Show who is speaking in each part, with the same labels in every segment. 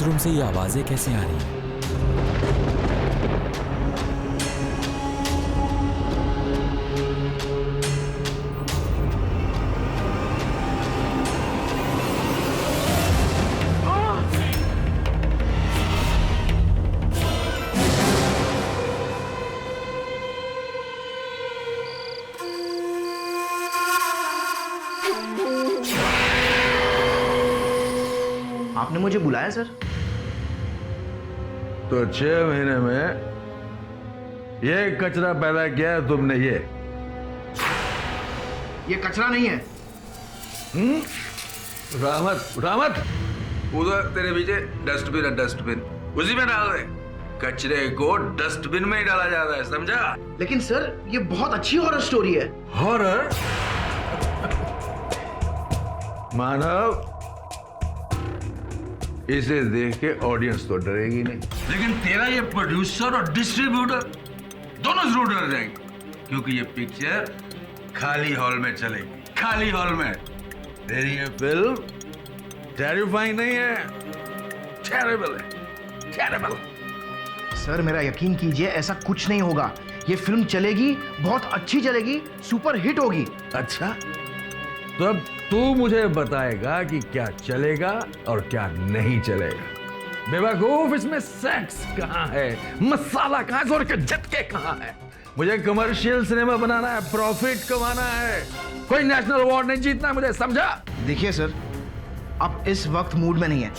Speaker 1: इस रूम से ये आवाजें कैसे आ रही हैं?
Speaker 2: आपने मुझे बुलाया सर?
Speaker 3: तो 6 महीने में ये कचरा पैदा किया है तुमने। ये
Speaker 2: कचरा नहीं है।
Speaker 3: रामत रामत, उधर तेरे पीछे डस्टबिन है, डस्टबिन उसी में डाल दे। कचरे को डस्टबिन में ही डाला जाता है, समझा?
Speaker 2: लेकिन सर ये बहुत अच्छी हॉरर स्टोरी है।
Speaker 3: हॉरर? मानव, इसे देख के ऑडियंस तो डरेगी नहीं, लेकिन तेरा ये प्रोड्यूसर और डिस्ट्रीब्यूटर दोनों जरूर डर जाएंगे, क्योंकि ये पिक्चर खाली हॉल में चलेगी, खाली हॉल में। तेरी ये फिल्म टेरिफाइंग नहीं है, टेरिबल है, टेरिबल।
Speaker 2: सर मेरा यकीन कीजिए, ऐसा कुछ नहीं होगा। ये फिल्म चलेगी, बहुत अच्छी चलेगी, सुपर हिट होगी।
Speaker 3: अच्छा, तो अब तू मुझे बताएगा कि क्या चलेगा और क्या नहीं चलेगा। बेवकूफ, इसमें सेक्स कहाँ है, मसाला कहाँ है, जोर के झटके कहाँ है? मुझे कमर्शियल सिनेमा बनाना है, प्रॉफिट कमाना है, कोई नेशनल अवार्ड नहीं जीतना है मुझे, समझा?
Speaker 2: देखिए सर, अब इस वक्त मूड में नहीं है।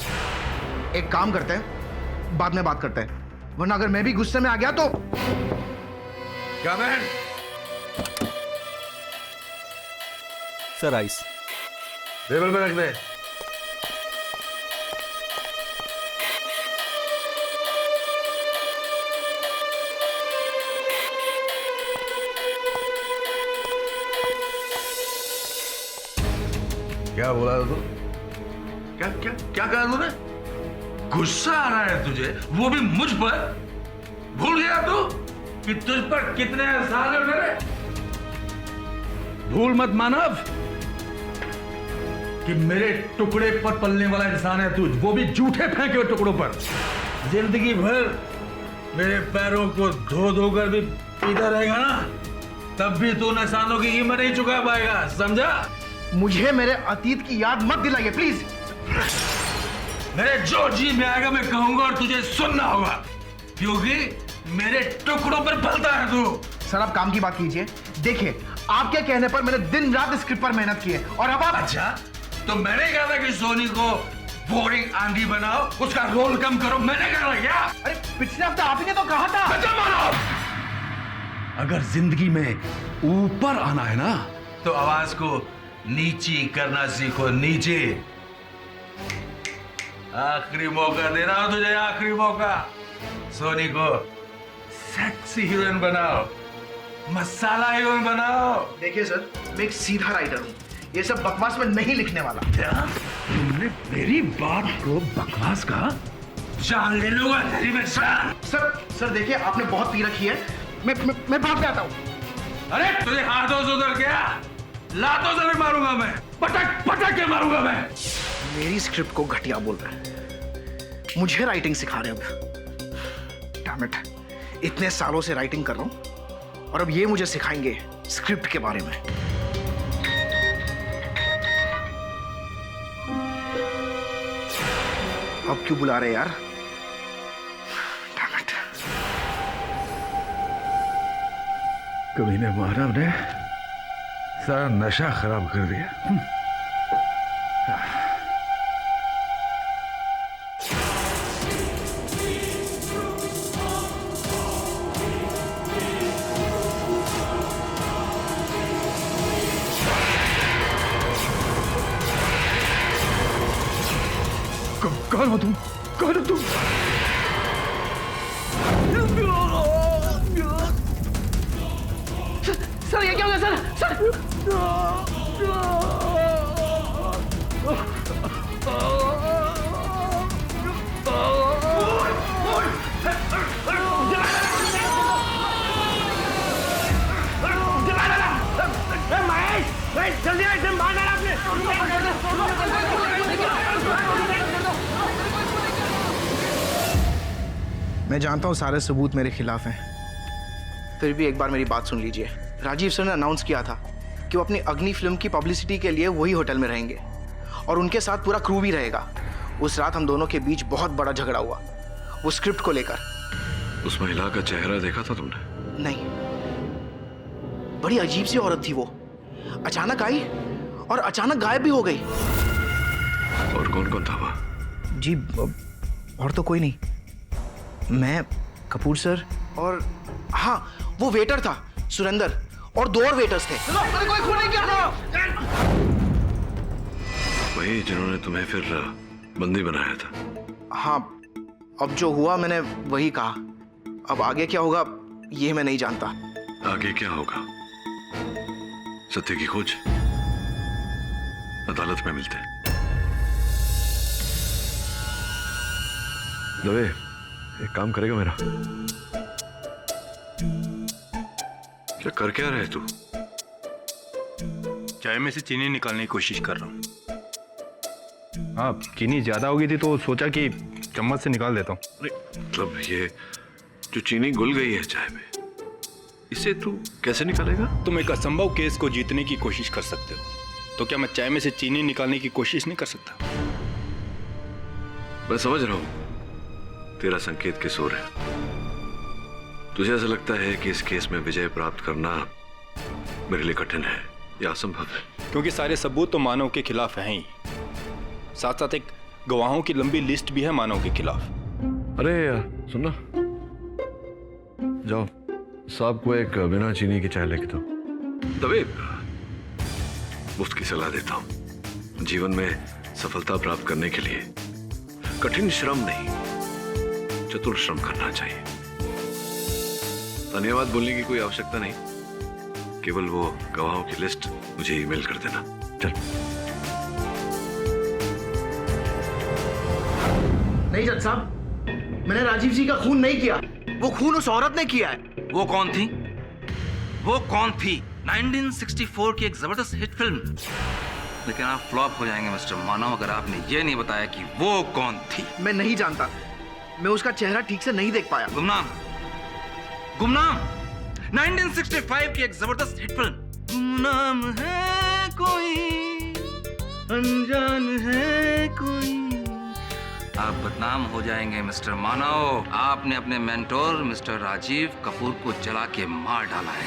Speaker 2: एक काम करते हैं, बाद में बात करते हैं, वरना अगर मैं भी गुस्से में आ गया तो।
Speaker 3: क्या मैन?
Speaker 1: Sir ice.
Speaker 3: टेबल पे रख दे। क्या बोला तू? क्या क्या क्या कहा तूने? गुस्सा आ रहा है तुझे, वो भी मुझ पर? भूल गया तू कि तुझ पर कितने एहसान है मेरे? भूल मत मानव कि मेरे टुकड़े पर पलने वाला इंसान है तू, वो भी झूठे फेंके हुए टुकड़ों पर। जिंदगी भर मेरे पैरों को धो धो कर भी पीता रहेगा ना, तब भी तू निशानों की कीमत नहीं चुका पाएगा, समझा?
Speaker 2: मुझे मेरे अतीत की याद मत दिलाइए प्लीज।
Speaker 3: मेरे जो जी में आएगा मैं कहूंगा और तुझे सुनना होगा, क्योंकि मेरे टुकड़ों पर पलता है तू।
Speaker 2: सर आप काम की बात कीजिए। देखिए, आपके कहने पर मैंने दिन रात स्क्रिप्ट पर मेहनत की है, और अब आप।
Speaker 3: अच्छा, तो मैंने कहा था कि सोनी को बोरिंग आंधी बनाओ, उसका रोल कम करो, मैंने कहा क्या?
Speaker 2: अरे पिछले हफ्ते आप ही ने तो कहा था।
Speaker 3: अगर जिंदगी में ऊपर आना है ना, तो आवाज को नीची करना सीखो, नीचे। आखिरी मौका दे रहा हूं तुझे, आखिरी मौका। सोनी को सेक्सी हीरोइन बनाओ, मसाला हीरोइन बनाओ।
Speaker 2: देखिए सर, मैं एक सीधा राइटर हूँ, ये सब बकवास में नहीं लिखने वाला।
Speaker 3: क्या तुमने मेरी बात को बकवास कहा? जान ले लूंगा तेरी में जान।
Speaker 2: सर देखिए, आपने बहुत पी रखी है, मैं भाग जाता हूँ।
Speaker 3: अरे तुझे हाथों से उधर गया, लातों से भी मारूंगा मैं, पटक पटक के मारूंगा मैं।
Speaker 2: मेरी स्क्रिप्ट को घटिया बोल रहे हैं, मुझे राइटिंग सिखा रहे अब। डैम इट, इतने सालों से राइटिंग कर रहा हूं और अब ये मुझे सिखाएंगे स्क्रिप्ट के बारे में। अब क्यों बुला रहे यार? Damn it.
Speaker 3: कमीने मानव ने सारा नशा खराब कर दिया। कौन हो तुम? कौन हो तुम?
Speaker 2: सर ये क्या हो गया सर? महेश, जल्दी आ, इसे मार डाला आपने। मैं जानता हूँ सारे सबूत मेरे खिलाफ हैं, फिर भी एक बार मेरी बात सुन लीजिए। राजीव सर ने अनाउंस किया था कि वो अपनी अग्नि फिल्म की पब्लिसिटी के लिए वही होटल में रहेंगे और उनके साथ पूरा क्रू भी रहेगा। उस रात हम दोनों के बीच बहुत बड़ा झगड़ा हुआ, वो स्क्रिप्ट को लेकर।
Speaker 4: उस महिला का चेहरा देखा था तुमने?
Speaker 2: नहीं, बड़ी अजीब सी औरत थी वो। अचानक आई और अचानक गायब भी हो गई।
Speaker 4: और कौन कौन था वहाँ?
Speaker 2: जी और तो कोई नहीं, मैं, कपूर सर और हाँ वो वेटर था सुरेंद्र, और 2 और वेटर्स थे। कोई खून नहीं किया।
Speaker 4: वही जिन्होंने तुम्हें फिर बंदी बनाया था?
Speaker 2: हाँ, अब जो हुआ मैंने वही कहा। अब आगे क्या होगा ये मैं नहीं जानता।
Speaker 4: आगे क्या होगा? सत्य की खोज, अदालत में मिलते हैं। दवे, एक काम करेगा मेरा? क्या कर क्या रहे तू?
Speaker 5: चाय में से चीनी निकालने की कोशिश कर रहा हूँ। हाँ, चीनी ज्यादा हो गई थी तो सोचा कि चम्मच से निकाल देता हूँ।
Speaker 4: मतलब ये जो चीनी घुल गई है चाय में, इसे तू कैसे निकालेगा?
Speaker 5: तुम एक असंभव केस को जीतने की कोशिश कर सकते हो, तो क्या मैं चाय में से चीनी निकालने की कोशिश नहीं कर सकता?
Speaker 4: मैं समझ रहा हूं तेरा संकेत किस ओर है। तुझे ऐसा लगता है कि इस केस में विजय प्राप्त करना मेरे लिए कठिन है या असंभव है?
Speaker 5: क्योंकि सारे सबूत तो मानव के खिलाफ हैं ही, साथ साथ एक गवाहों की लंबी लिस्ट भी है मानव के खिलाफ।
Speaker 4: अरे सुनना, जाओ साहब को एक बिना चीनी की चाय लेके दो। दबे, मुफ्त की सलाह देता हूं। जीवन में सफलता प्राप्त करने के लिए कठिन श्रम नहीं, चतुर श्रम करना चाहिए। धन्यवाद बोलने की कोई आवश्यकता नहीं, केवल वो गवाहों की लिस्ट मुझे ईमेल कर देना। चल।
Speaker 2: नहीं जज साहब, मैंने राजीव जी का खून नहीं किया, वो खून उस औरत ने किया है।
Speaker 6: वो कौन थी? वो कौन थी? 1964 की एक जबरदस्त हिट फिल्म। लेकिन आप फ्लॉप हो जाएंगे मिस्टर मानव अगर आपने ये नहीं बताया कि वो कौन थी।
Speaker 2: मैं नहीं जानता, मैं उसका चेहरा ठीक से नहीं देख पाया।
Speaker 6: गुमनाम, गुमनाम 1965 की एक जबरदस्त हिट फिल्म। गुमनाम है कोई, अनजान है कोई। आप बदनाम हो जाएंगे मिस्टर मानव। आपने अपने मेंटोर मिस्टर राजीव कपूर को जला के मार डाला है।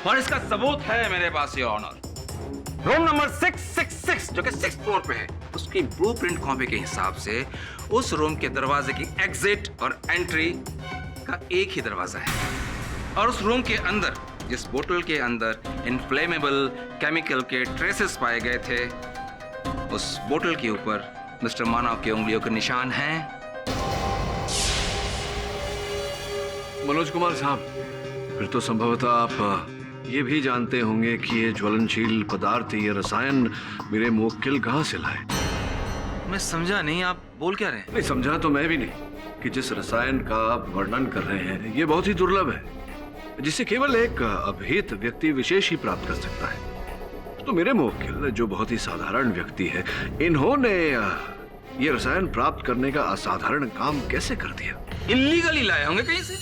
Speaker 6: और इसका सबूत है मेरे पास, योर ऑनर। रूम नंबर 666 जो कि 6th फ्लोर पे है, उसकी ब्लूप्रिंट कॉपी के हिसाब से उस रूम के दरवाजे की एग्जिट और एंट्री का एक ही दरवाजा है। और उस रूम के अंदर जिस बोतल के अंदर इनफ्लेमेबल केमिकल के ट्रेसेस पाए गए थे, उस बोतल के ऊपर मिस्टर मानव की उंगलियों के निशान हैं।
Speaker 4: मनोज कुमार साहब, फिर तो संभवतः आप ये भी जानते होंगे कि ये ज्वलनशील पदार्थ, ये रसायन मेरे मुवक्किल कहाँ से लाए।
Speaker 6: मैं समझा नहीं, आप बोल क्या रहे हैं?
Speaker 4: नहीं समझा तो मैं भी नहीं कि जिस रसायन का आप वर्णन कर रहे हैं ये बहुत ही दुर्लभ है, जिसे केवल एक अभेद व्यक्ति विशेष ही प्राप्त कर सकता है। तो मेरे मुवक्किल जो बहुत ही साधारण व्यक्ति है, इन्होंने ये रसायन प्राप्त करने का असाधारण काम कैसे कर दिया?
Speaker 6: इल्लीगली लाए होंगे कहीं से,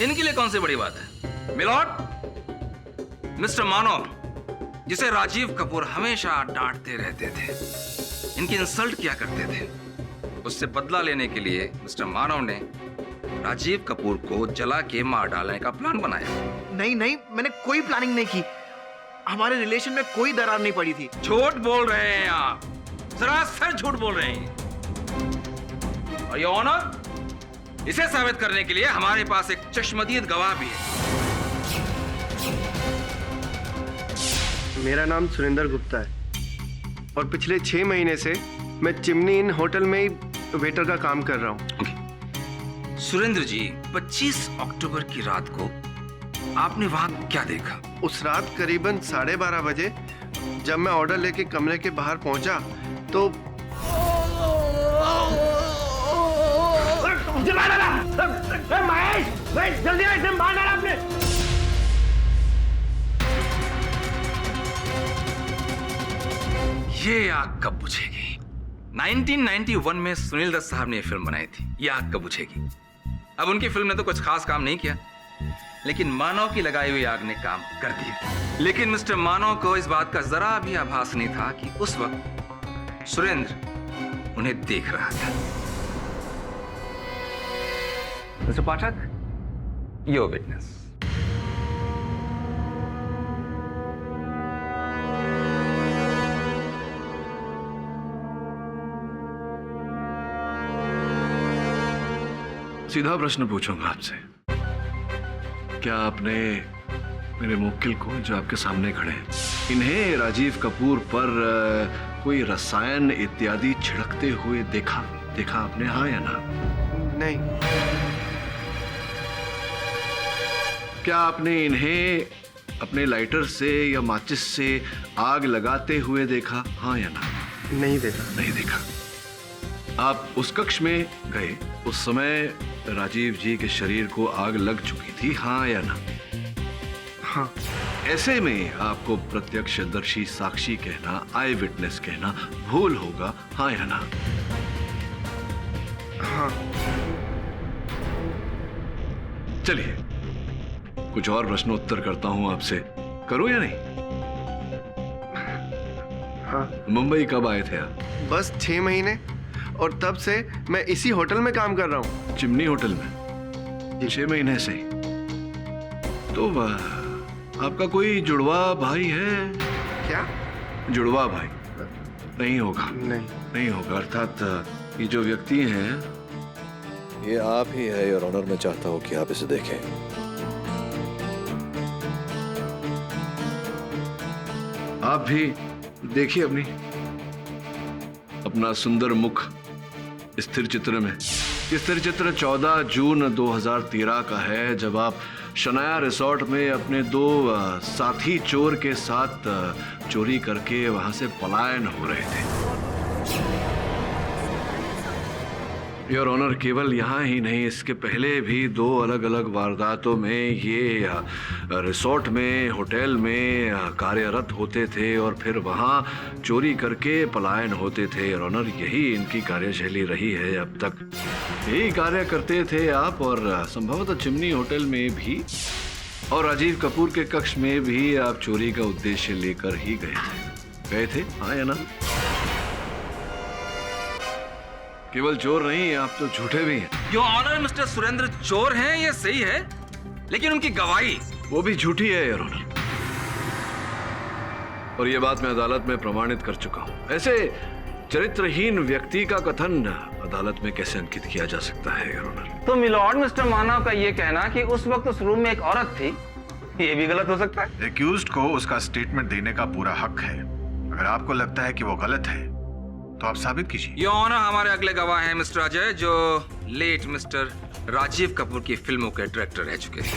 Speaker 6: इनके लिए कौन सी बड़ी बात है। मिलॉर्ड, मिस्टर मानव जिसे राजीव कपूर हमेशा डांटते रहते थे, इनकी इंसल्ट किया करते थे, उससे बदला लेने के लिए मिस्टर मानव ने राजीव कपूर को जला के मार डालने का प्लान बनाया।
Speaker 2: नहीं नहीं, मैंने कोई प्लानिंग नहीं की, हमारे रिलेशन में कोई दरार नहीं पड़ी थी।
Speaker 6: झूठ बोल रहे हैं आप, सरासर झूठ बोल रहे हैं। और ये ऑनर, इसे साबित करने के लिए हमारे पास एक चश्मदीद गवाह भी है।
Speaker 7: मेरा नाम सुरेंद्र गुप्ता है और पिछले 6 महीने से मैं चिमनी इन होटल में ही वेटर का काम कर रहा हूँ।
Speaker 6: सुरेंद्र जी, 25 अक्टूबर की रात को आपने वहां क्या देखा?
Speaker 7: उस रात करीबन 12:30 बजे जब मैं ऑर्डर लेके कमरे के बाहर पहुंचा तो महेश, जल्दी आ, इसे मार डाला आपने।
Speaker 6: ये आग कब बुझेगी? 1991 में सुनील दत्त साहब ने ये फिल्म बनाई थी, ये आग कब बुझेगी। अब उनकी फिल्म ने तो कुछ खास काम नहीं किया, लेकिन मानव की लगाई हुई आग ने काम कर दिया। लेकिन मिस्टर मानव को इस बात का जरा भी आभास नहीं था कि उस वक्त सुरेंद्र उन्हें देख रहा था। Mister Pathak, your witness.
Speaker 4: सीधा प्रश्न पूछूंगा आपसे, क्या आपने मेरे मुवक्किल को, जो आपके सामने खड़े हैं, इन्हें राजीव कपूर पर कोई रसायन इत्यादि छिड़कते हुए देखा आपने, हाँ या ना?
Speaker 7: नहीं।
Speaker 4: क्या आपने इन्हें अपने लाइटर से या माचिस से आग लगाते हुए देखा, हाँ या ना?
Speaker 7: नहीं देखा।
Speaker 4: नहीं देखा। आप उस कक्ष में गए, उस समय राजीव जी के शरीर को आग लग चुकी थी, हाँ या ना?
Speaker 7: हाँ।
Speaker 4: ऐसे में आपको प्रत्यक्षदर्शी साक्षी कहना, आई विटनेस कहना भूल होगा, हाँ या ना?
Speaker 7: हाँ।
Speaker 4: चलिए कुछ और प्रश्नोत्तर करता हूं आपसे, करूं या नहीं?
Speaker 7: हाँ।
Speaker 4: मुंबई कब आए थे आप?
Speaker 7: बस 6 महीने, और तब से मैं इसी होटल में काम कर रहा हूँ।
Speaker 4: चिमनी होटल में 6 महीने से। तो आपका कोई जुड़वा भाई है?
Speaker 7: क्या?
Speaker 4: जुड़वा भाई नहीं होगा?
Speaker 7: नहीं
Speaker 4: होगा। अर्थात ये जो व्यक्ति हैं,
Speaker 8: ये आप ही है योर ऑनर। मैं चाहता हूं कि आप इसे देखें।
Speaker 4: आप भी देखिए अपना सुंदर मुख स्थिर चित्र में। स्थिर चित्र 14 जून 2013 का है, जब आप शनाया रिसोर्ट में अपने 2 साथी चोर के साथ चोरी करके वहां से पलायन हो रहे थे। योर ऑनर, केवल यहाँ ही नहीं, इसके पहले भी 2 अलग अलग वारदातों में ये रिसोर्ट में, होटल में कार्यरत होते थे और फिर वहाँ चोरी करके पलायन होते थे। योर ऑनर, यही इनकी कार्यशैली रही है अब तक। यही कार्य करते थे आप, और संभवतः चिमनी होटल में भी और राजीव कपूर के कक्ष में भी आप चोरी का उद्देश्य लेकर ही गए थे, हाँ या ना? केवल चोर नहीं, आप तो झूठे भी हैं।
Speaker 6: योर ऑनर, मिस्टर सुरेंद्र चोर हैं, ये सही है, लेकिन उनकी गवाही
Speaker 4: वो भी झूठी है योर ऑनर, और ये बात मैं अदालत में प्रमाणित कर चुका हूं। ऐसे चरित्रहीन व्यक्ति का कथन अदालत में कैसे अंकित किया जा सकता है योर ऑनर?
Speaker 6: तो मिलॉर्ड, मिस्टर मानव का ये कहना कि उस वक्त उस रूम में एक औरत थी, ये भी गलत हो सकता है।
Speaker 9: एक्यूज्ड को उसका स्टेटमेंट देने का पूरा हक है। अगर आपको लगता है कि वो गलत है तो आप साबित कीजिए।
Speaker 6: योर ऑनर, हमारे अगले गवाह हैं मिस्टर अजय, जो लेट मिस्टर राजीव कपूर की फिल्मों के डायरेक्टर रह चुके हैं।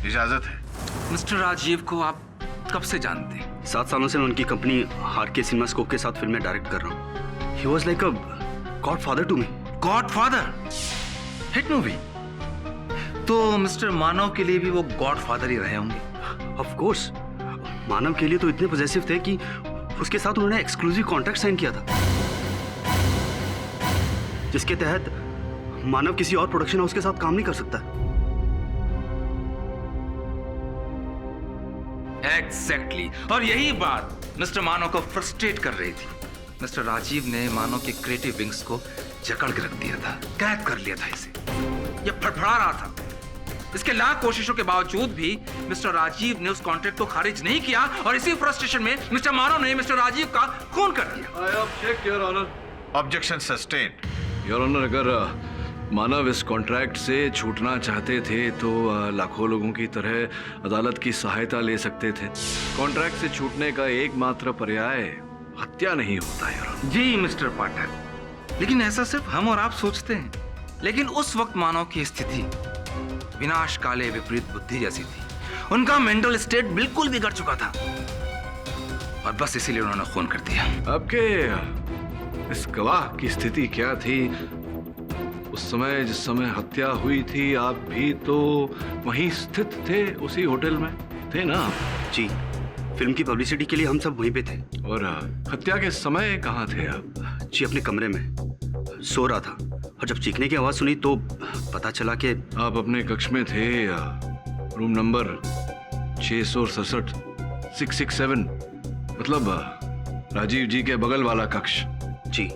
Speaker 9: इजाजत है।
Speaker 6: मिस्टर राजीव को आप कब से जानते हैं?
Speaker 10: 7 सालों से मैं उनकी कंपनी आरके सिनेमास्कोप के साथ फिल्में डायरेक्ट कर रहा हूँ। He was like a godfather to me.
Speaker 6: Godfather? Hit movie? तो मिस्टर मानव के लिए भी वो गॉडफादर ही रहे होंगे।
Speaker 10: Of course, मानव के लिए तो इतने पॉजिटिव थे कि उसके साथ उन्होंने एक्सक्लूसिव कॉन्ट्रैक्ट साइन किया था, जिसके तहत मानव किसी और प्रोडक्शन हाउस के साथ काम नहीं कर सकता।
Speaker 6: एग्जैक्टली, और यही बात मिस्टर मानव को फ्रस्ट्रेट कर रही थी। मिस्टर राजीव ने मानव के क्रिएटिव विंग्स को जकड़ के रख दिया था, कैद कर लिया था इसे। यह फड़फड़ा रहा था। इसके लाख कोशिशों के बावजूद भी मिस्टर राजीव ने उस कॉन्ट्रैक्ट को खारिज नहीं किया, और इसी फ्रस्ट्रेशन में मिस्टर मानव ने मिस्टर राजीव का खून कर दिया।
Speaker 4: I object your honour.
Speaker 9: Objection sustained.
Speaker 4: Your honour, अगर मानव इस कॉन्ट्रैक्ट से छूटना चाहते थे तो लाखों लोगों की तरह अदालत की सहायता ले सकते थे। कॉन्ट्रैक्ट से छूटने का एकमात्र पर्याय हत्या नहीं होता है।
Speaker 6: जी मिस्टर पाठक, लेकिन ऐसा सिर्फ हम और आप सोचते हैं। लेकिन उस वक्त मानव की स्थिति विनाश काले विपरीत बुद्धि जैसी थी। उनका मेंटल स्टेट बिल्कुल बिगड़ चुका था, और बस इसीलिए उन्होंने खून कर दिया।
Speaker 4: आपके इस गवाह की स्थिति क्या थी उस समय, जिस समय हत्या हुई थी? आप भी तो वहीं स्थित थे, उसी होटल में थे ना?
Speaker 10: जी, फिल्म की पब्लिसिटी के लिए हम सब वहीं पे थे।
Speaker 4: और हत्या के समय कहाँ थे आप?
Speaker 10: जी अपने कमरे में सो रहा था और जब चीखने की आवाज़ सुनी तो पता चला कि
Speaker 4: आप अपने कक्ष में थे, रूम नंबर 667 667, मतलब राजीव जी के बगल वाला कक्ष।
Speaker 10: जी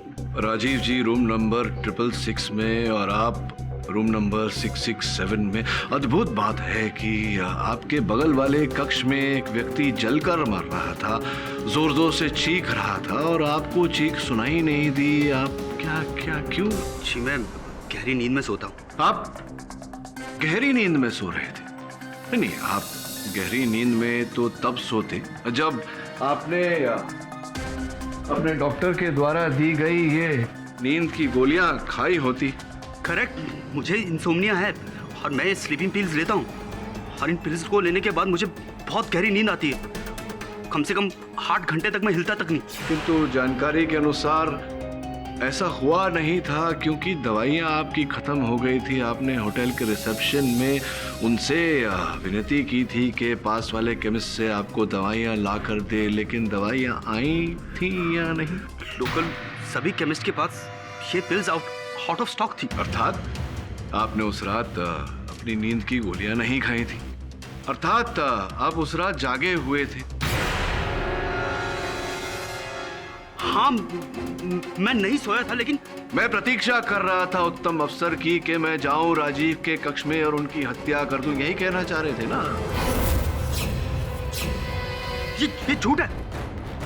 Speaker 4: राजीव जी रूम नंबर 666 में और आप रूम नंबर 667 में। अद्भुत बात है कि आपके बगल वाले कक्ष में एक व्यक्ति जलकर मर रहा था, जोर जोर से चीख रहा था और आपको चीख सुनाई नहीं दी। आप क्या क्यों?
Speaker 10: जी मैं गहरी नींद में सोता हूँ।
Speaker 4: आप गहरी नींद में सो रहे थे? नहीं, आप गहरी नींद में तो तब सोते जब आपने अपने डॉक्टर के द्वारा दी गई ये नींद की गोलियां खाई होती।
Speaker 10: करेक्ट, मुझे इंसोम्निया है और मैं स्लीपिंग पिल्स लेता हूँ और इन पिल्स को लेने के बाद मुझे बहुत गहरी नींद आती है। कम से कम 8 घंटे तक मैं हिलता तक नहीं।
Speaker 4: किंतु जानकारी के अनुसार ऐसा हुआ नहीं था, क्योंकि दवाइयाँ आपकी ख़त्म हो गई थी। आपने होटल के रिसेप्शन में उनसे विनती की थी कि पास वाले केमिस्ट से आपको दवाइयाँ ला कर दे, लेकिन दवाइयाँ आई थी या नहीं?
Speaker 10: लोकल सभी केमिस्ट के पास ये पिल्स आउट ऑफ स्टॉक थी।
Speaker 4: अर्थात आपने उस रात अपनी नींद की गोलियां नहीं खाई थी, अर्थात आप उस रात जागे हुए थे।
Speaker 10: हाँ, मैं नहीं सोया था, लेकिन
Speaker 4: मैं प्रतीक्षा कर रहा था उत्तम अवसर की कि मैं जाऊं राजीव के कक्ष में और उनकी हत्या कर दूं। यही कहना चाह रहे थे ना?
Speaker 10: ये झूठ है,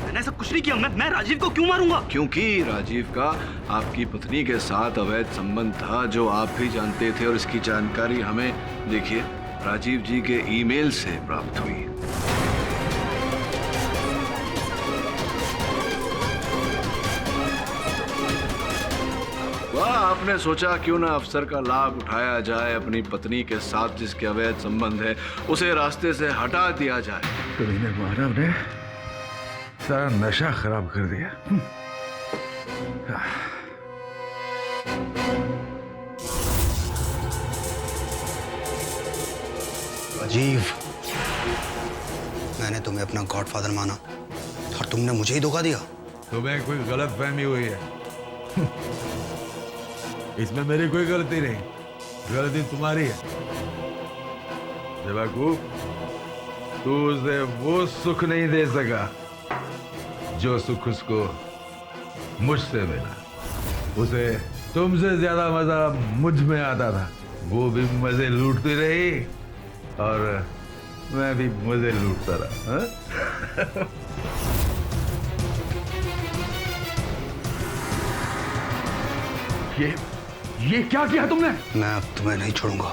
Speaker 10: मैंने ऐसा कुछ नहीं किया। मैं राजीव को क्यों मारूंगा?
Speaker 4: क्योंकि राजीव का आपकी पत्नी के साथ अवैध संबंध था, जो आप भी जानते थे, और इसकी जानकारी हमें, देखिए, राजीव जी के ईमेल से प्राप्त हुई। वाह, आपने सोचा क्यों ना अफसर का लाभ उठाया जाए, अपनी पत्नी के साथ जिसके अवैध संबंध है उसे रास्ते से हटा दिया जाए।
Speaker 3: तो इन्हें मानव ने सारा नशा खराब कर दिया।
Speaker 10: राजीव, मैंने तुम्हें अपना गॉडफादर माना और तुमने मुझे ही धोखा दिया।
Speaker 3: तुम्हें कोई गलत फहमी हुई है। इसमें मेरी कोई गलती नहीं, गलती तुम्हारी है। बेवकूफ, तू उसे वो सुख नहीं दे सका जो सुख उसको मुझसे मिला। उसे तुमसे ज्यादा मजा मुझ में आता था। वो भी मजे लूटती रही और मैं भी मजे लूटता रहा। हाँ? ये क्या किया तुमने?
Speaker 10: मैं अब तुम्हें नहीं छोड़ूंगा।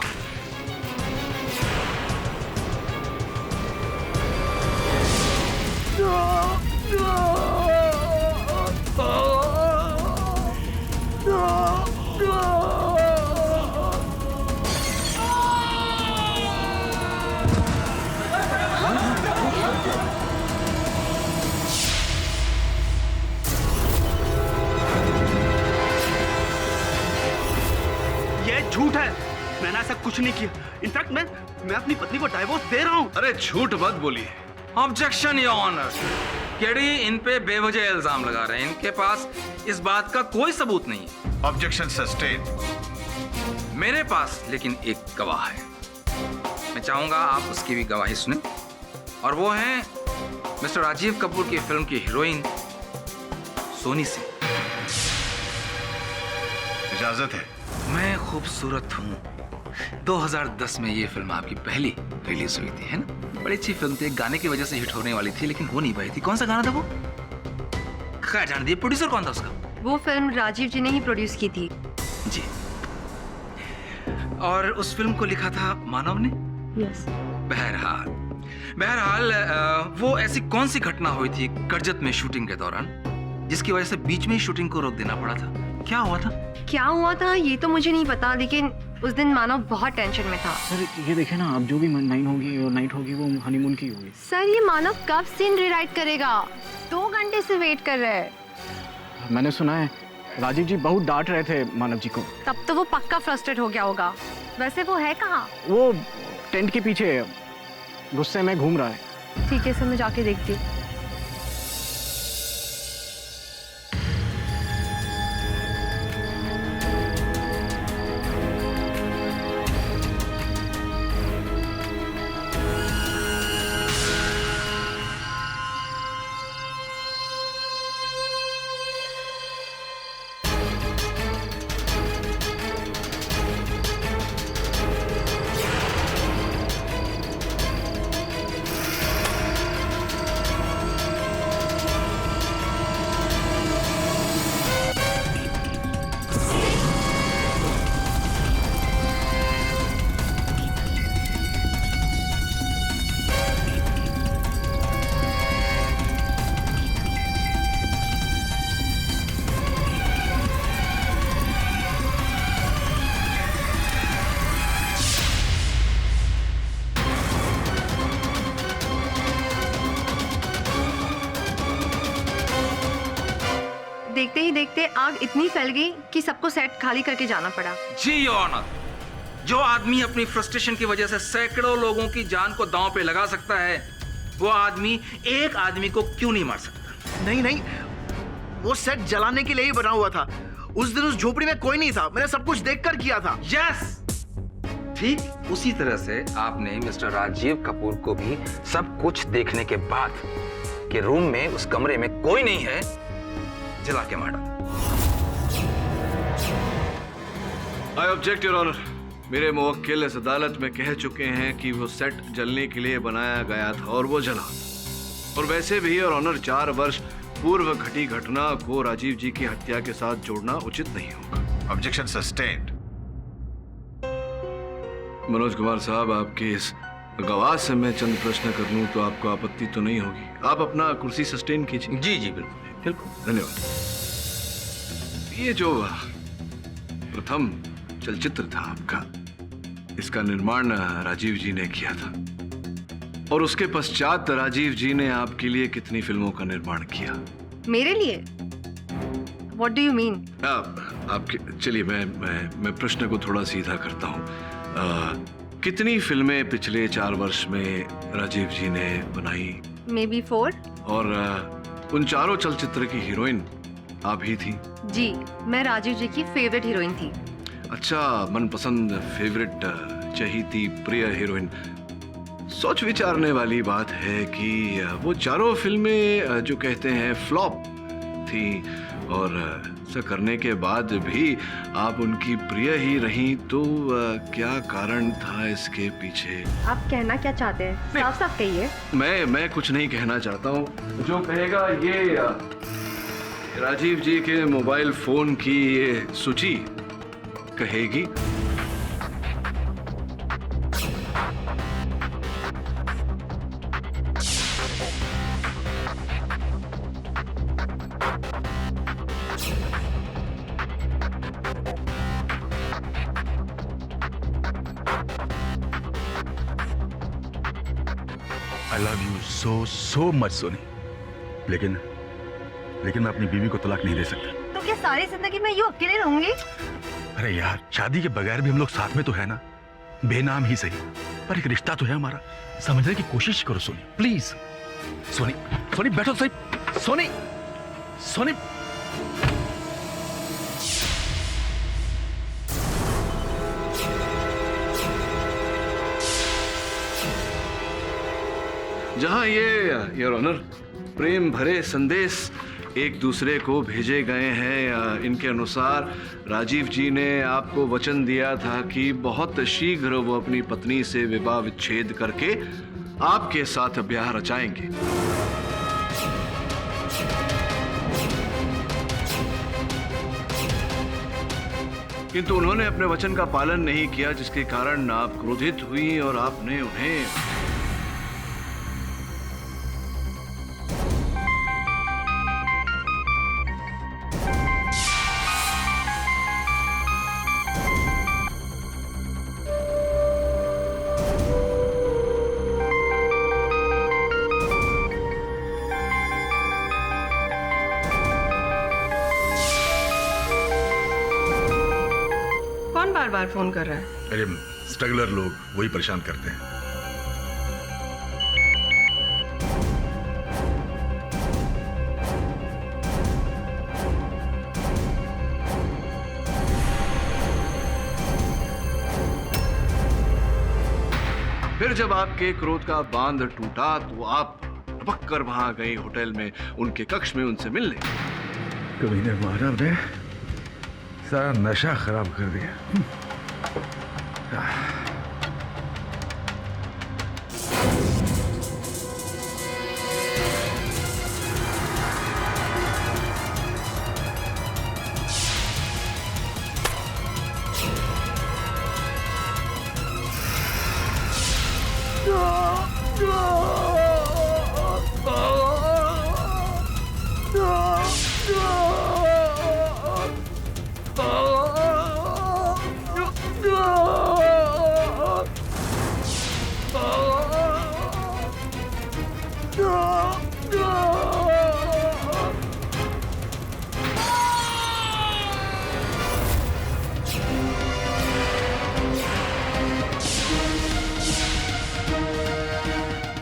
Speaker 10: झूठ है, मैंने ऐसा कुछ नहीं किया। इनफैक्ट मैं अपनी पत्नी को डाइवोर्स दे रहा हूं।
Speaker 4: अरे झूठ मत बोलिए।
Speaker 6: Objection your honour. केडी इन पे बेवजह इल्जाम लगा रहे हैं, इनके पास इस बात का कोई सबूत नहीं है।
Speaker 9: Objection sustain.
Speaker 6: मेरे पास लेकिन एक गवाह है, मैं चाहूंगा आप उसकी भी गवाही सुने, और वो है मिस्टर राजीव कपूर की फिल्म की हीरोइन सोनी सिंह।
Speaker 9: इजाजत है।
Speaker 6: मैं खूबसूरत हूँ 2010 में ये फिल्म आपकी पहली रिलीज हुई थी, है ना? बड़ी अच्छी फिल्म थी, गाने की वजह से हिट होने वाली थी, लेकिन हो नहीं पाई थी। कौन सा गाना था वो? खैर जान दिए, प्रोड्यूसर कौन था उसका?
Speaker 11: वो फिल्म राजीव जी ने ही प्रोड्यूस की थी।
Speaker 6: जी। और उस फिल्म को लिखा था मानव ने?
Speaker 11: यस।
Speaker 6: बहरहाल वो ऐसी कौन सी घटना हुई थी करजत में शूटिंग के दौरान जिसकी वजह से बीच में ही शूटिंग को रोक देना पड़ा था? क्या हुआ था ये तो मुझे नहीं पता, लेकिन उस दिन मानव बहुत टेंशन में था।
Speaker 12: सर ये देखे ना, अब जो भी नाइट होगी वो हनीमून की होगी।
Speaker 11: सर ये मानव कब सीन रीराइट करेगा? 2 घंटे से वेट कर रहे हैं।
Speaker 12: मैंने सुना है राजीव जी बहुत डांट रहे थे मानव जी को।
Speaker 11: तब तो वो पक्का फ्रस्ट्रेट हो गया होगा। वैसे वो है कहाँ?
Speaker 12: वो टेंट के पीछे गुस्से में घूम रहा है।
Speaker 11: ठीक है सर, मैं जाके देखती हूँ। देखते ही देखते आग इतनी फैल गई कि सबको सेट खाली करके जाना पड़ा।
Speaker 6: जी योर ऑनर, जो आदमी अपनी फ्रस्ट्रेशन की वजह से सैकड़ों लोगों की जान को दांव पे लगा सकता है, वो आदमी एक आदमी को क्यों नहीं मार सकता?
Speaker 2: नहीं नहीं, वो सेट जलाने के लिए ही बना हुआ था। उस दिन उस झोपड़ी में कोई नहीं था, मैंने सब कुछ देखकर किया था।
Speaker 6: यस, ठीक उसी तरह से आपने मिस्टर राजीव कपूर को भी सब कुछ देखने के बाद कि रूम में उस कमरे में कोई नहीं है, जला के मारा।
Speaker 4: I object your honour. मेरे मुवक्किल इस अदालत में कह चुके हैं कि वो सेट जलने के लिए बनाया गया था और वो जला। और वैसे भी योर ऑनर 4 वर्ष पूर्व घटी घटना को राजीव जी की हत्या के साथ जोड़ना उचित नहीं होगा।
Speaker 9: Objection sustained.
Speaker 4: मनोज कुमार साहब, आपके इस गवाह से मैं चंद प्रश्न कर लूं तो आपको आपत्ति तो नहीं होगी? आप अपना कुर्सी सस्टेन कीजिए।
Speaker 6: जी जी बिल्कुल बिल्कुल,
Speaker 4: धन्यवाद। ये जो प्रथम चलचित्र था आपका, इसका निर्माण राजीव जी ने किया था और उसके पश्चात राजीव जी ने आपके लिए कितनी फिल्मों का निर्माण किया?
Speaker 11: मेरे लिए? What do you mean?
Speaker 4: आपके चलिए मैं प्रश्न को थोड़ा सीधा करता हूँ। कितनी फिल्में पिछले 4 वर्ष में राजीव जी ने बनाई?
Speaker 11: Maybe 4?
Speaker 4: और उन चारों चलचित्र की हीरोइन आप ही थी?
Speaker 11: जी, मैं राजीव जी की फेवरेट हीरोइन थी।
Speaker 4: अच्छा, मनपसंद, फेवरेट, चहीती, प्रिय हीरोइन। सोच विचारने वाली बात है कि वो चारों फिल्में जो कहते हैं फ्लॉप थी और ऐसा करने के बाद भी आप उनकी प्रिय ही रहीं, तो क्या कारण था इसके पीछे?
Speaker 11: आप कहना क्या चाहते हैं? साफ साफ कहिए।
Speaker 4: मैं कुछ नहीं कहना चाहता हूँ। जो कहेगा ये राजीव जी के मोबाइल फोन की ये सूची कहेगी।
Speaker 5: I love you so much Soni, लेकिन मैं अपनी बीवी को तलाक नहीं दे सकता।
Speaker 11: तो क्या सारी जिंदगी में यूं अकेले रहूंगी?
Speaker 5: अरे यार, शादी के बगैर भी हम लोग साथ में तो है ना, बेनाम ही सही, पर एक रिश्ता तो है हमारा। समझने की कोशिश करो सोनी, प्लीज। सोनी बैठो सही। सोनी
Speaker 4: जहां ये योर ऑनर प्रेम भरे संदेश एक दूसरे को भेजे गए हैं, इनके अनुसार राजीव जी ने आपको वचन दिया था कि बहुत शीघ्र वो अपनी पत्नी से विवाह विच्छेद करके आपके साथ ब्याह रचाएंगे। किंतु उन्होंने अपने वचन का पालन नहीं किया, जिसके कारण आप क्रोधित हुई और आपने उन्हें
Speaker 11: बार फोन कर रहा है?
Speaker 5: अरे स्ट्रगलर लोग वही परेशान करते हैं।
Speaker 4: फिर जब आपके क्रोध का बांध टूटा तो आप टपक कर वहां गए होटल में, उनके कक्ष में उनसे मिलने।
Speaker 3: कमीने मानव ने सारा नशा खराब कर दिया।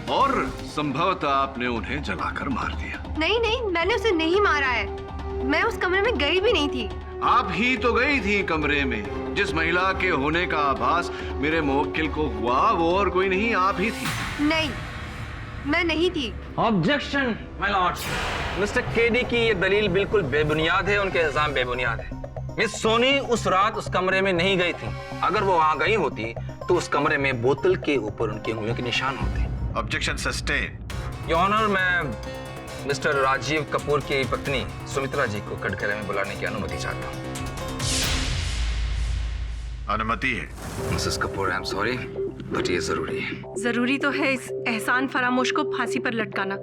Speaker 4: और संभवतः आपने उन्हें जलाकर मार दिया।
Speaker 11: नहीं नहीं, मैंने उसे नहीं मारा है। मैं उस कमरे में गई भी नहीं थी।
Speaker 4: आप ही तो गई थी कमरे में। जिस महिला के होने का आभास मेरे मुवक्किल को हुआ वो और कोई नहीं, आप ही थी।
Speaker 11: नहीं, मैं नहीं थी।
Speaker 6: Objection my Lord. Mister KD की ये दलील बिल्कुल बेबुनियाद है, उनके इल्जाम बेबुनियाद है। मिस सोनी उस रात उस कमरे में नहीं गई थी। अगर वो वहां गई होती तो उस कमरे में बोतल के ऊपर उनकी उंगलियों के निशान होते।
Speaker 9: Objection sustain.
Speaker 6: योर ऑनर, मैं मिस्टर राजीव कपूर की पत्नी सुमित्रा जी को कटघरे में बुलाने की अनुमति चाहता हूँ।
Speaker 9: अनुमति है।
Speaker 6: Mrs Kapoor, I am sorry, but ये जरूरी है।
Speaker 11: जरूरी तो है इस एहसान फरामोश को फांसी पर लटकाना।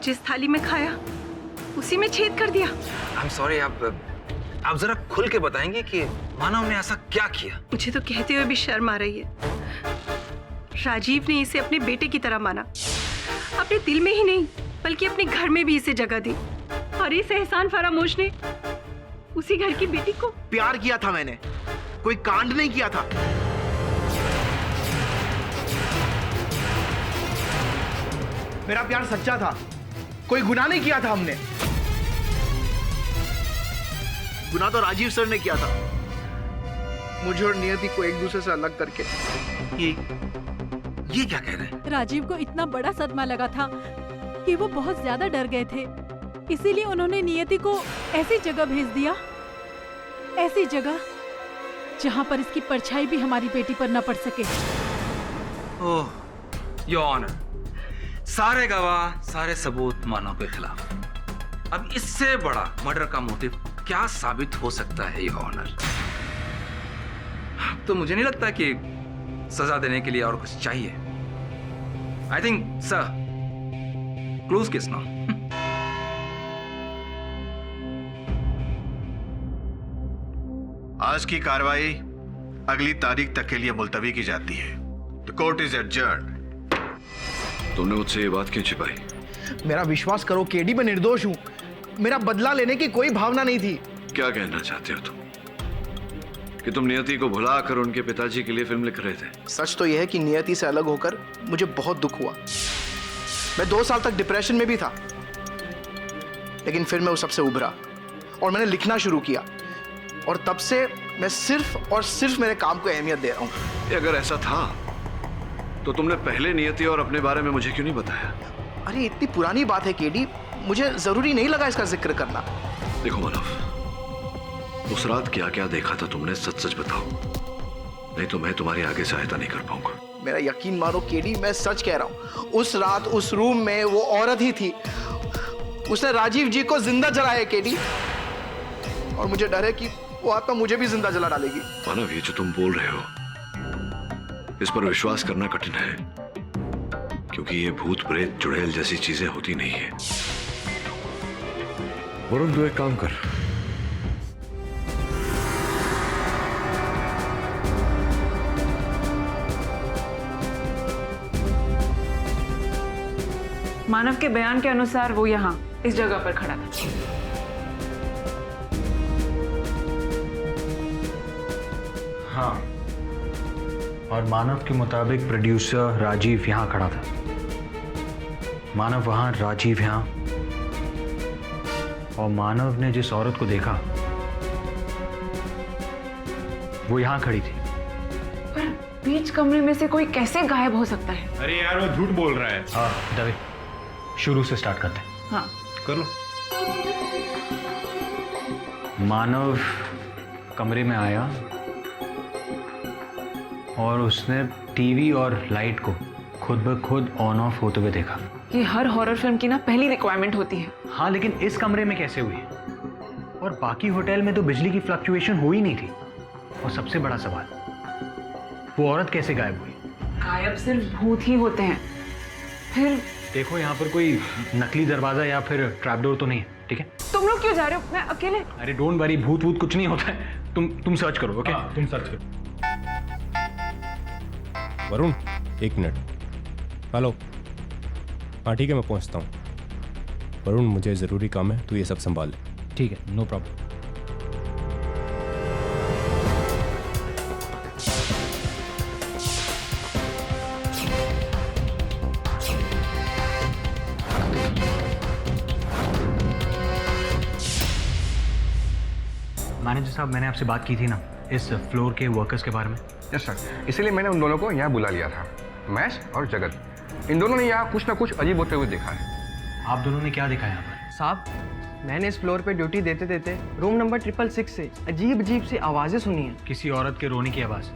Speaker 11: जिस थाली में खाया उसी में छेद कर दिया।
Speaker 6: आई एम सॉरी, आप जरा खुल के बताएंगे कि मानव ने ऐसा क्या किया?
Speaker 11: मुझे तो कहते हुए भी शर्म आ रही है। राजीव ने इसे अपने बेटे की तरह माना, अपने दिल में ही नहीं बल्कि अपने घर में भी इसे जगह दी। और इस एहसान फरामोश ने उसी घर की बेटी को
Speaker 2: प्यार किया था मैंने, कोई कांड नहीं किया था। मेरा प्यार सच्चा था, कोई गुनाह नहीं किया था हमने। गुनाह तो राजीव सर ने किया था, मुझे और नियति को एक दूसरे से अलग करके।
Speaker 6: ये क्या कह रहे हैं?
Speaker 13: राजीव को इतना बड़ा सदमा लगा था कि वो बहुत ज्यादा डर गए थे, इसीलिए उन्होंने नियति को ऐसी जगह भेज दिया, ऐसी जगह जहां पर इसकी परछाई भी हमारी बेटी पर न पड़ सके।
Speaker 6: ओह, योर ऑनर, सारे गवाह, सारे सबूत मानव के खिलाफ। अब इससे बड़ा मर्डर का मोटिव क्या साबित हो सकता है योर ऑनर? तो मुझे नहीं लगता कि सजा देने के लिए और कुछ चाहिए। I think sir, close case now.
Speaker 9: आज की कार्रवाई अगली तारीख तक के लिए मुलतवी की जाती है। The court is adjourned.
Speaker 4: तुमने मुझसे ये बात क्यों छिपाई?
Speaker 2: मेरा विश्वास करो केडी, मैं निर्दोष हूं। मेरा बदला लेने की कोई भावना नहीं थी।
Speaker 4: क्या कहना चाहते हो तुम? कि तुम नियति को भुलाकर उनके पिताजी के लिए फिल्म लिख रहे थे?
Speaker 2: सच तो यह है कि नियति से अलग होकर मुझे बहुत दुख हुआ। मैं 2 साल तक डिप्रेशन में भी था, लेकिन फिर मैं उस सबसे उभरा और मैंने लिखना शुरू किया। और तब से मैं सिर्फ और सिर्फ मेरे काम को अहमियत दे रहा हूं।
Speaker 4: अगर ऐसा था तो तुमने पहले नियति और अपने बारे में मुझे क्यों नहीं बताया?
Speaker 2: अरे इतनी पुरानी बात है केडी, मुझे जरूरी नहीं लगा इसका जिक्र करना।
Speaker 4: देखो मानव, उस रात क्या क्या देखा था तुमने, सच सच बताओ, नहीं तो मैं तुम्हारी आगे सहायता नहीं कर पाऊंगा।
Speaker 2: मेरा यकीन मानो केडी, मैं सच कह रहा हूं। उस रात उस रूम में वो औरत ही थी, उसने राजीव जी को जिंदा जलाया केडी। और मुझे डर है कि वो आत्मा मुझे भी जिंदा जला डालेगी।
Speaker 4: मानव, ये जो तुम बोल रहे हो इस पर विश्वास करना कठिन है, क्योंकि ये भूत प्रेत चुड़ैल जैसी चीजें होती नहीं है। वरुण, तू एक काम कर,
Speaker 13: मानव के बयान के अनुसार वो यहाँ इस जगह पर खड़ा था।
Speaker 12: हाँ, और मानव के मुताबिक प्रोड्यूसर राजीव यहाँ खड़ा था। मानव वहाँ, राजीव यहाँ, और मानव ने जिस औरत को देखा वो यहाँ खड़ी थी।
Speaker 14: बीच कमरे में से कोई कैसे गायब हो सकता है?
Speaker 5: अरे यार वो झूठ बोल रहा है।
Speaker 12: हाँ दवे, शुरू से स्टार्ट करते हैं।
Speaker 14: हाँ
Speaker 5: कर लो।
Speaker 12: मानव कमरे में आया और उसने टीवी और लाइट को खुद ब खुद ऑन ऑफ होते हुए देखा।
Speaker 14: ये हर हॉरर फिल्म की ना पहली रिक्वायरमेंट होती है।
Speaker 12: हाँ लेकिन इस कमरे में कैसे हुई? और बाकी होटल में तो बिजली की फ्लक्चुएशन हो ही नहीं थी। और सबसे बड़ा सवाल, वो औरत कैसे गायब हुई?
Speaker 14: गायब सिर्फ भूत ही होते हैं। फिर
Speaker 12: देखो यहाँ पर कोई नकली दरवाजा या फिर ट्रैपडोर तो नहीं है, ठीक है?
Speaker 14: तुम लोग क्यों जा रहे हो? मैं अकेले।
Speaker 12: अरे डोंट वरी, भूत वूत कुछ नहीं होता है। तुम सर्च करो, ओके?
Speaker 5: तुम सर्च करो।
Speaker 15: वरुण, 1 मिनट। हेलो। हाँ ठीक है, मैं पहुंचता हूँ। वरुण, मुझे ज़रूरी काम है, तू ये सब संभाल ले।
Speaker 12: ठीक है, नो प्रॉब्लम। मैनेजर साहब, मैंने आपसे बात की थी ना इस फ्लोर के वर्कर्स के बारे में।
Speaker 16: यस सर, इसीलिए मैंने उन दोनों को यहाँ बुला लिया था, महेश और जगत। इन दोनों ने यहाँ कुछ ना कुछ अजीब होते हुए देखा है।
Speaker 12: आप दोनों ने क्या देखा यहाँ पर?
Speaker 17: साहब, मैंने इस फ्लोर पे ड्यूटी देते देते रूम नंबर 666 से अजीब अजीब सी आवाज़ें सुनी हैं।
Speaker 12: किसी औरत के रोने की आवाज़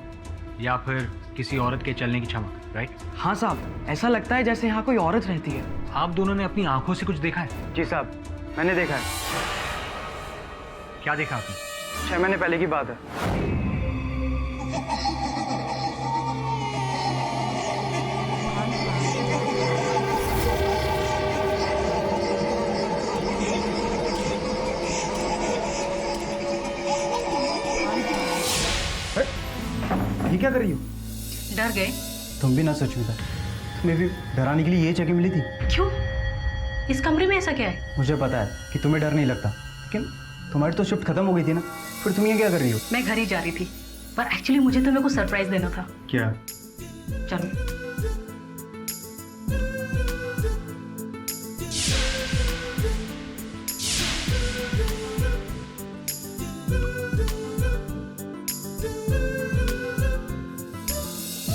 Speaker 12: या फिर किसी औरत के चलने की चमक, राइट?
Speaker 17: हाँ साहब, ऐसा लगता है जैसे यहाँ कोई औरत रहती है।
Speaker 12: आप दोनों ने अपनी आंखों से कुछ देखा है?
Speaker 17: जी साहब, मैंने देखा है।
Speaker 12: क्या देखा आपने?
Speaker 17: 6 महीने पहले की बात है।
Speaker 18: ये क्या कर रही हो?
Speaker 11: डर गए?
Speaker 18: तुम भी ना सचमिता, तुम्हें भी डराने के लिए ये जगह मिली थी?
Speaker 11: क्यों? इस कमरे में ऐसा क्या है?
Speaker 18: मुझे पता है कि तुम्हें डर नहीं लगता, लेकिन तुम्हारी तो शिफ्ट खत्म हो गई थी ना, फिर तुम ये क्या कर रही हो?
Speaker 11: मैं घर ही जा रही थी, पर एक्चुअली मुझे तुम्हें कुछ सरप्राइज देना था।
Speaker 18: क्या?
Speaker 11: चलो।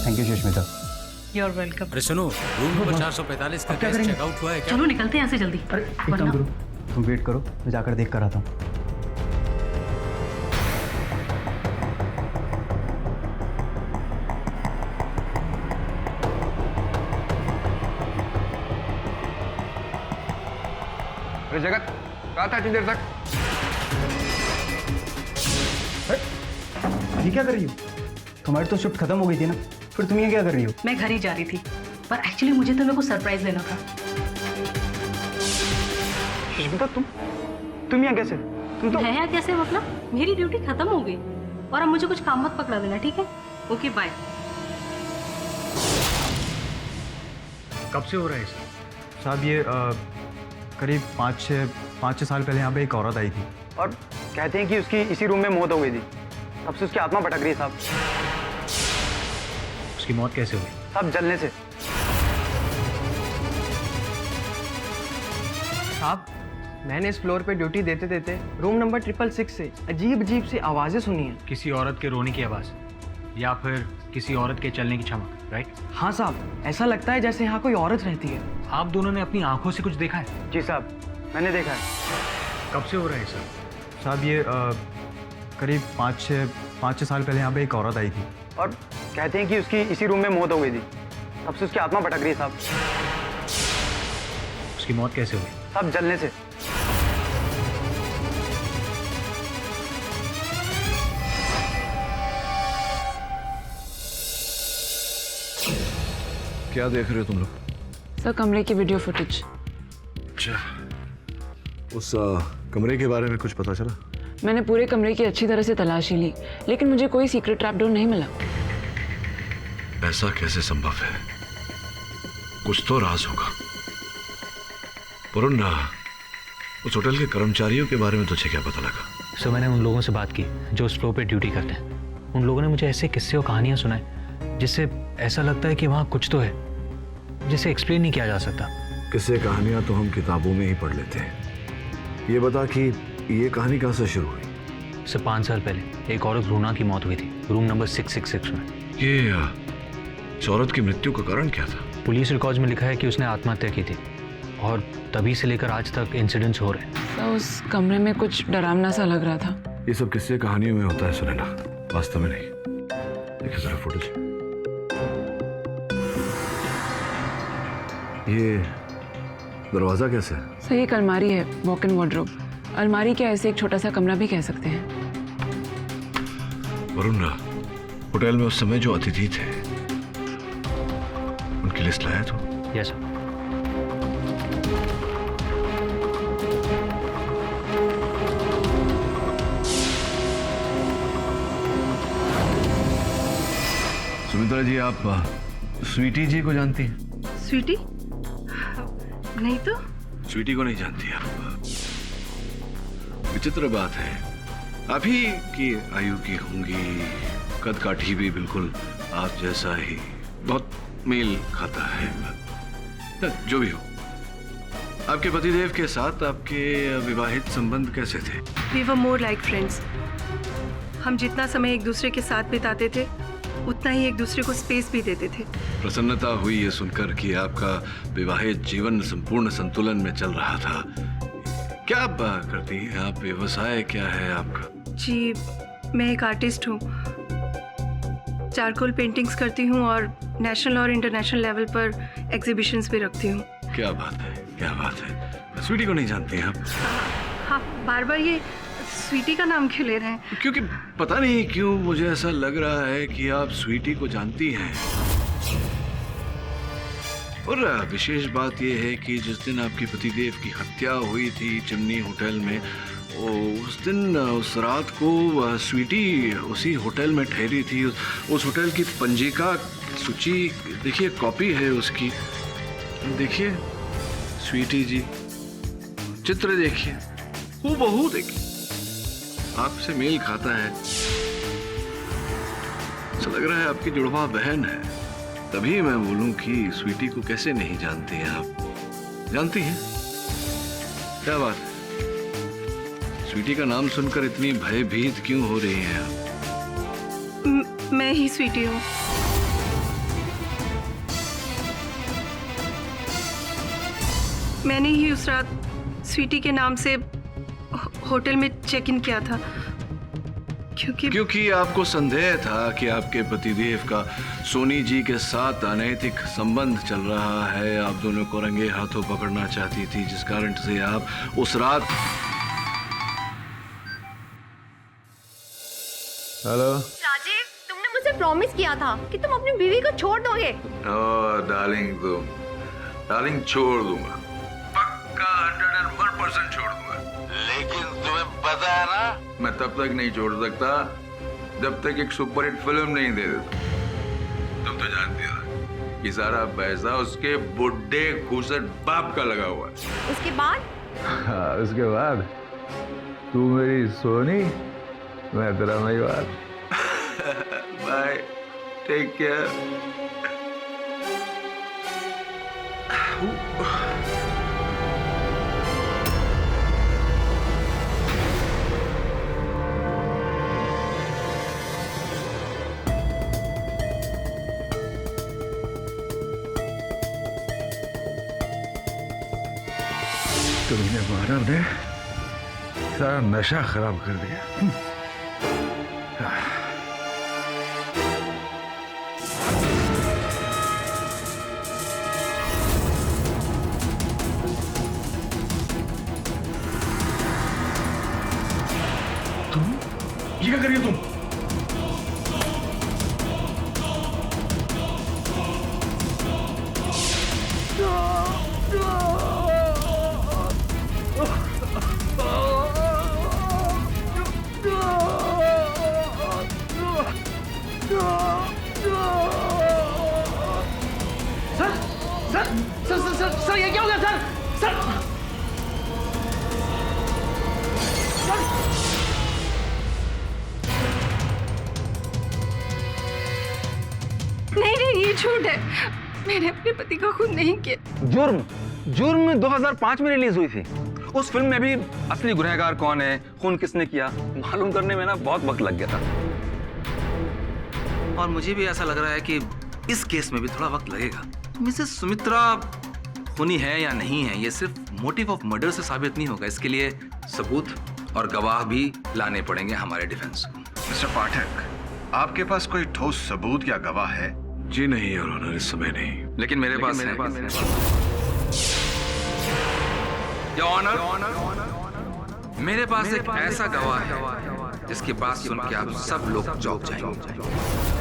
Speaker 18: Thank you Sushmita.
Speaker 11: You're welcome।
Speaker 1: अरे सुनो, रूम नंबर 445 का
Speaker 18: क्या
Speaker 1: गैस
Speaker 18: करेंगे?
Speaker 1: चेकआउट हुआ है क्या?
Speaker 11: चलो निकलते हैं यहाँ से जल्दी।
Speaker 18: अरे एक काम करो, तुम वेट करो, मैं जाकर देख कर आता हूँ।
Speaker 16: अरे जगत, कहा था इतनी देर तक?
Speaker 18: ये क्या कर रही हो? तुम्हारी तो शिफ्ट खत्म हो गई थी ना, फिर तुम ये क्या कर रही हो?
Speaker 11: मैं घर ही जा रही थी, पर एक्चुअली मुझे तुम्हें कुछ सरप्राइज देना था।
Speaker 17: सुष्मिता, तुम यहाँ कैसे? तुम तो
Speaker 11: मैं यहाँ कैसे? मतलब मेरी ड्यूटी खत्म हो गई और अब मुझे कुछ काम मत पकड़ा देना, ठीक है? Okay bye.
Speaker 12: कब से हो रहा है इसे?
Speaker 18: साहब ये करीब 5-6 साल पहले यहाँ पे एक औरत आई थी
Speaker 17: और कहते हैं कि उसकी इसी रूम में मौत हो गई थी। तब से उसकी आत्मा भटक रही है साहब।
Speaker 12: उसकी मौत कैसे हुई?
Speaker 17: साहब जलने से। साहब, मैंने इस फ्लोर पे ड्यूटी देते देते रूम नंबर 666 से अजीब अजीब सी आवाज़ें सुनी हैं।
Speaker 12: किसी औरत के रोने की आवाज़ या फिर किसी औरत के चलने की चमक, राइट?
Speaker 17: हाँ साहब, ऐसा लगता है जैसे यहाँ कोई औरत रहती है।
Speaker 12: आप दोनों ने अपनी आंखों से कुछ देखा है?
Speaker 17: जी साहब, मैंने देखा है।
Speaker 12: कब से हो रहा है सर?
Speaker 18: साहब ये करीब 5-6 साल पहले यहाँ पे एक औरत आई थी
Speaker 17: और कहते हैं कि उसकी इसी रूम में मौत हो गई थी। तब से उसकी आत्मा भटक रही है साहब।
Speaker 12: उसकी मौत कैसे हुई?
Speaker 17: साहब जलने से।
Speaker 4: क्या देख रहे हो तुम लोग?
Speaker 14: सर, कमरे की वीडियो फुटेज।
Speaker 4: अच्छा, उस कमरे के बारे में कुछ पता चला?
Speaker 14: मैंने पूरे कमरे की अच्छी तरह से तलाशी ली, लेकिन मुझे कोई सीक्रेट ट्रैपडोर नहीं मिला।
Speaker 4: ऐसा कैसे संभव है? कुछ तो राज होगा। वरुण, उस होटल के कर्मचारियों के बारे में तुझे क्या पता लगा?
Speaker 12: सर, मैंने उन लोगों से बात की जो उस फ्लोर पे ड्यूटी करते हैं। उन लोगों ने मुझे ऐसे किस्से और कहानियां सुनाई जिससे ऐसा लगता है कि वहाँ कुछ तो है जिसे एक्सप्लेन नहीं किया जा सकता।
Speaker 4: किस्से कहानियां तो हम किताबों में ही पढ़ लेते हैं। ये बता कि ये कहानी कहाँ से शुरू हुई?
Speaker 12: सर, 5 साल पहले एक औरत रूना की मौत हुई थी रूम नंबर 666 में।
Speaker 4: ये इस औरत की मृत्यु का कारण क्या था?
Speaker 12: पुलिस रिकॉर्ड्स में लिखा है कि उसने आत्महत्या की थी और तभी से लेकर आज तक इंसिडेंट्स हो रहे हैं।
Speaker 14: तो उस कमरे में कुछ डरावना सा लग रहा था।
Speaker 4: ये सब किस्से कहानियों में होता है सुनैना, वास्तव में नहीं। देखिए जरा फुटेज। ये दरवाजा कैसे है?
Speaker 14: सर ये एक अलमारी है, वॉक इन वार्डरोब। अलमारी क्या, ऐसे एक छोटा सा कमरा भी कह सकते हैं।
Speaker 4: वरुण, होटल में उस समय जो अतिथि थे उनकी लिस्ट लाया तो?
Speaker 12: Yes sir.
Speaker 4: सुमित्रा जी, आप स्वीटी जी को जानती हैं?
Speaker 11: स्वीटी? नहीं तो।
Speaker 4: स्वीटी को नहीं जानती आप? विचित्र बात है, आप ही की आयु की होंगी, कद काठी भी बिल्कुल आप जैसा ही, बहुत मेल खाता है। जो भी हो, आपके पतिदेव के साथ आपके विवाहित संबंध कैसे थे?
Speaker 11: We were more like friends. हम जितना समय एक दूसरे के साथ बिताते थे उतना ही एक दूसरे को स्पेस भी देते थे।
Speaker 4: प्रसन्नता हुई ये सुनकर कि आपका विवाहित जीवन संपूर्ण संतुलन में चल रहा था। क्या आप करती हैं? आप व्यवसाय क्या है आपका?
Speaker 11: जी, मैं एक आर्टिस्ट हूँ। चारकोल पेंटिंग्स करती हूँ और नेशनल और इंटरनेशनल लेवल पर एग्जीबिशंस भी रखती हूँ।
Speaker 4: क्या बात है, क्या बात है। स्वीटी को नहीं जानती हैं आप?
Speaker 11: हाँ, बार बार ये स्वीटी का नाम क्यों ले रहे हैं?
Speaker 4: क्योंकि पता नहीं क्यों मुझे ऐसा लग रहा है कि आप स्वीटी को जानती हैं। और विशेष बात यह है कि जिस दिन आपके पतिदेव की हत्या हुई थी चिमनी होटल में, उस दिन उस रात को स्वीटी उसी होटल में ठहरी थी। उस होटल की पंजिका सूची देखिए, कॉपी है उसकी। देखिए स्वीटी जी, चित्र देखिए, हूबहू देखिए, आपसे मेल खाता है। ऐसा लग रहा है आपकी जुड़वा बहन है। तभी मैं बोलूं कि स्वीटी को कैसे नहीं जानती हैं आप? जानती हैं? क्या बात है, स्वीटी का नाम सुनकर इतनी भयभीत क्यों हो रही हैं आप?
Speaker 11: मैं ही स्वीटी हूँ। मैंने ही उस रात स्वीटी के नाम से होटल में चेक इन किया था, क्योंकि
Speaker 4: आपको संदेह था कि आपके पतिदेव का सोनी जी के साथ अनैतिक संबंध चल रहा है। आप दोनों को रंगे हाथों पकड़ना चाहती थी, जिस कारण से आप उस रात। हेलो
Speaker 19: राजीव, तुमने मुझसे प्रॉमिस किया था कि तुम अपनी बीवी को छोड़ दोगे।
Speaker 3: ओह डार्लिंग, छोड़ दूंगा, पक्का 101% छोड़ दूंगा। लेकिन तुम्हें पता है ना, मैं तब तक नहीं छोड़ सकता जब तक एक सुपरहिट फिल्म नहीं दे देता। तुम तो जानती हो कि सारा पैसा उसके बुढ़े घूसट बाप का लगा हुआ है।
Speaker 19: उसके बाद?
Speaker 3: हाँ, उसके बाद तू मेरी सोनी, मैं तेरा महिवाल। Bye, take care. तुमने मानव ने सारा नशा खराब कर दिया।
Speaker 5: तुम ये क्या कर रही हो तुम?
Speaker 19: सर ये क्या हो गया सर?
Speaker 11: नहीं, ये झूठ है। मैंने अपने पति का खून नहीं किया।
Speaker 16: जुर्म 2005 में रिलीज हुई थी। उस फिल्म में भी असली गुनहगार कौन है, खून किसने किया, मालूम करने में ना बहुत वक्त लग गया था।
Speaker 6: और मुझे भी ऐसा लग रहा है कि इस केस में भी थोड़ा वक्त लगेगा। मिसेस सुमित्रा खूनी है या नहीं है, ये सिर्फ मोटिव ऑफ मर्डर से साबित नहीं होगा। इसके लिए सबूत और गवाह भी लाने पड़ेंगे हमारे डिफेंस को।
Speaker 9: मिस्टर पाठक, आपके पास कोई ठोस सबूत या गवाह है?
Speaker 4: जी नहीं योर ऑनर, इस समय नहीं।
Speaker 6: लेकिन मेरे पास है। योर ऑनर, मेरे पास एक ऐसा गवाह है जिसकी बात सुन के आप सब लोग चौंक जाएंगे।